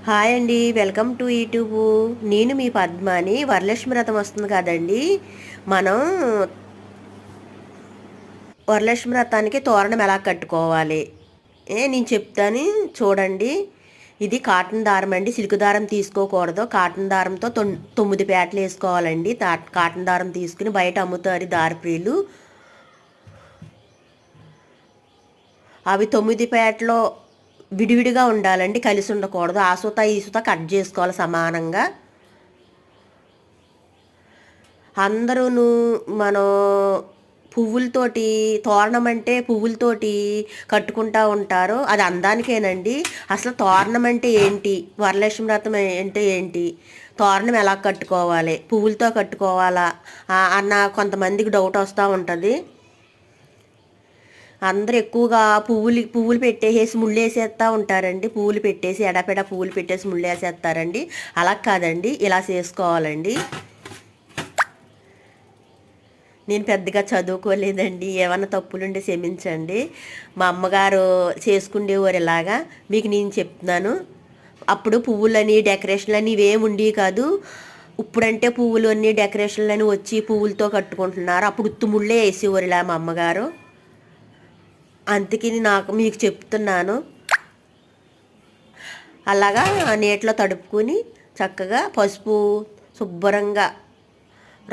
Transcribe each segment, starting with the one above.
Hi అండి, welcome to YouTube. నేను మీ పద్మాని. వరలక్ష్మి వ్రతం వస్తుంది కదండి. మనం వరలక్ష్మి వ్రతానికి తోరణం ఎలా కట్టుకోవాలి నేను చెప్తాను, చూడండి. ఇది కాటన్ దారం అండి, సిల్క్ దారం తీసుకోకూడదు. కాటన్ దారంతో 9 పేటలు వేసుకోవాలండి. కాటన్ దారం తీసుకుని బయట అమ్ముతారు దారప్రియులు. అవి 9 పేటలో విడివిడిగా ఉండాలండి, కలిసి ఉండకూడదు. ఆ సూత ఈ సూత కట్ చేసుకోవాలి సమానంగా. అందరూను మనం పువ్వులతోటి తోరణం అంటే పువ్వులతోటి కట్టుకుంటూ ఉంటారు. అది అందానికేనండి. అసలు తోరణం అంటే ఏంటి, వరలక్ష్మి వ్రతం అంటే ఏంటి, తోరణం ఎలా కట్టుకోవాలి, పువ్వులతో కట్టుకోవాలా అన్న కొంతమందికి డౌట్ వస్తూ ఉంటుంది. అందరు ఎక్కువగా పువ్వులు పెట్టేసి ముళ్ళు వేసేస్తూ ఉంటారండి. పువ్వులు పెట్టేసి ఎడపెడ పువ్వులు పెట్టేసి ముళ్ళు వేసేస్తారండి. అలా కాదండి, ఇలా చేసుకోవాలండి. నేను పెద్దగా చదువుకోలేదండి, ఏమన్నా తప్పులుంటే క్షమించండి. మా అమ్మగారు చేసుకునేవారు ఇలాగా, మీకు నేను చెప్తున్నాను. అప్పుడు పువ్వులని డెకరేషన్లని ఇవేమి ఉండేవి కాదు. ఇప్పుడంటే పువ్వులు అన్నీ డెకరేషన్లని వచ్చి పువ్వులతో కట్టుకుంటున్నారు. అప్పుడు ఉత్తుముళ్ళే వేసేవారు ఇలా మా అమ్మగారు. అందుకని మీకు చెప్తున్నాను. అలాగా నీటిలో తడుపుకొని చక్కగా పసుపు శుభ్రంగా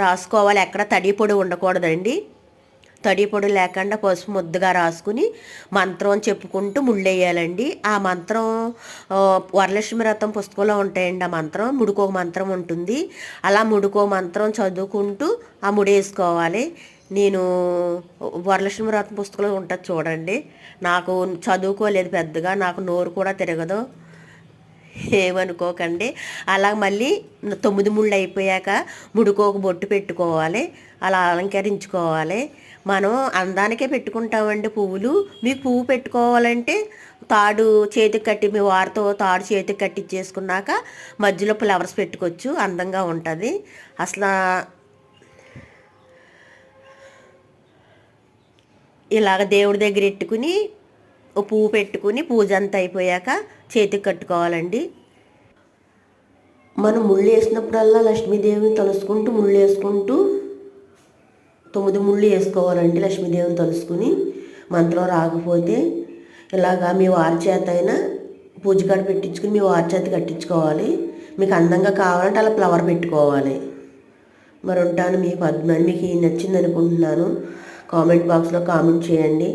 రాసుకోవాలి. ఎక్కడ తడి పొడి ఉండకూడదండి. తడి పొడి లేకుండా పసుపు ముద్దగా రాసుకుని మంత్రం చెప్పుకుంటూ ముళ్ళేయాలండి. ఆ మంత్రం వరలక్ష్మి వ్రతం పుస్తకంలో ఉంటాయండి. ఆ మంత్రం ముడుకో మంత్రం ఉంటుంది. అలా ముడుకో మంత్రం చదువుకుంటూ ఆ ముడేసుకోవాలి. నేను వరలక్ష్మి వ్రతం పుస్తకంలో ఉంటుంది చూడండి. నాకు చదువుకోలేదు పెద్దగా, నాకు నోరు కూడా తిరగదు, ఏమనుకోకండి. అలా మళ్ళీ 9 ముళ్ళు అయిపోయాక ముడుకోక బొట్టు పెట్టుకోవాలి. అలా అలంకరించుకోవాలి. మనం అందానికే పెట్టుకుంటామండి పువ్వులు. మీకు పువ్వు పెట్టుకోవాలంటే తాడు చేతికి కట్టి, మీ వారితో తాడు చేతికి కట్టించేసుకున్నాక మధ్యలో ఫ్లవర్స్ పెట్టుకోవచ్చు, అందంగా ఉంటుంది. అసలు ఇలాగ దేవుడి దగ్గర పెట్టుకుని పువ్వు పెట్టుకుని పూజ అంతా అయిపోయాక చేతికి కట్టుకోవాలండి. మనం ముళ్ళు వేసినప్పుడల్లా లక్ష్మీదేవిని తలుసుకుంటూ ముళ్ళు వేసుకుంటూ 9 ముళ్ళు వేసుకోవాలండి. లక్ష్మీదేవిని తలుసుకుని మంత్రం రాకపోతే ఇలాగా మీ వారి చేత అయినా పూజ కాడ పెట్టించుకుని మీ వారి చేత కట్టించుకోవాలి. మీకు అందంగా కావాలంటే అలా ఫ్లవర్ పెట్టుకోవాలి. మరి ఉంటాను, మీ పద్మని. మీకు నచ్చింది అనుకుంటున్నాను. కామెంట్ బాక్స్లో కామెంట్ చేయండి.